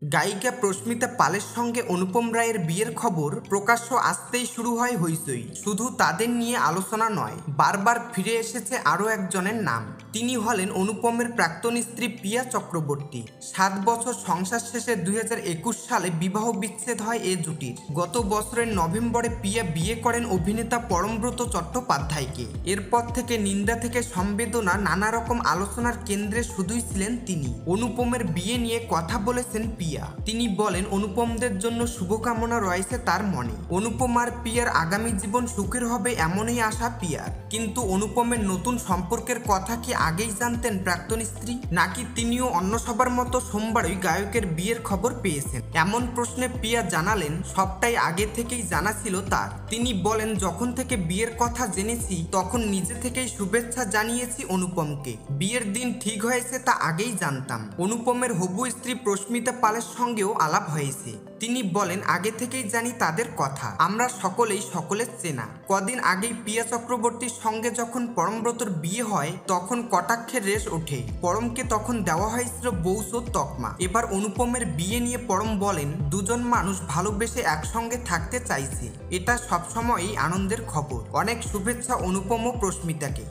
গায়িকা প্রস্মিতা পালের সঙ্গে অনুপম রায়ের বিয়ের খবর প্রকাশ্য আসতেই শুরু হয় হইচই। শুধু তাদের নিয়ে আলোচনা নয়, বারবার ফিরে এসেছে আরও একজনের নাম। তিনি হলেন অনুপমের প্রাক্তন স্ত্রী পিয়া চক্রবর্তী। 7 বছর সংসার শেষে 2021 সালে বিবাহ বিচ্ছেদ হয় এ জুটির। গত বছরের নভেম্বরে পিয়া বিয়ে করেন অভিনেতা পরমব্রত চট্টোপাধ্যায়কে। এরপর থেকে নিন্দা থেকে সম্বেদনা, নানা রকম আলোচনার কেন্দ্রে শুধুই ছিলেন তিনি। অনুপমের বিয়ে নিয়ে কথা বলেছেন পিয়া। তিনি বলেন, অনুপমদের জন্য শুভকামনা রয়েছে তার মনে। অনুপম আর পিয়ার আগামী জীবন সুখের হবে এমনই আশা পিয়ার। কিন্তু অনুপমের নতুন সম্পর্কের কথা কি আগেই জানতেন প্রাক্তন স্ত্রী, নাকি তিনিও অন্য সবার মতো সোমবারই গায়কের বিয়ের খবর পেয়েছেন? এমন প্রশ্নে পিয়া জানালেন, সবটাই আগে থেকেই জানা ছিল তার। তিনি বলেন, যখন থেকে বিয়ের কথা জেনেছি তখন নিজে থেকেই শুভেচ্ছা জানিয়েছি অনুপমকে। বিয়ের দিন ঠিক হয়েছে তা আগেই জানতাম। অনুপমের হবু স্ত্রী প্রস্মিতা পালের সঙ্গেও আলাপ হয়েছে। তিনি বলেন, আগে থেকেই জানি তাদের কথা, আমরা সকলেই সকলের চেনা। কদিন আগেই পিয়া চক্রবর্তীর সঙ্গে যখন পরমব্রতর বিয়ে হয় তখন কটাক্ষের রেশ ওঠে। পরমকে তখন দেওয়া হয়েছিল বৌসুত তকমা। এবার অনুপমের বিয়ে নিয়ে পরম বলেন, দুজন মানুষ ভালোবেসে একসঙ্গে থাকতে চাইছে, এটা সবসময়ই আনন্দের খবর। অনেক শুভেচ্ছা অনুপম ও প্রস্মিতাকে।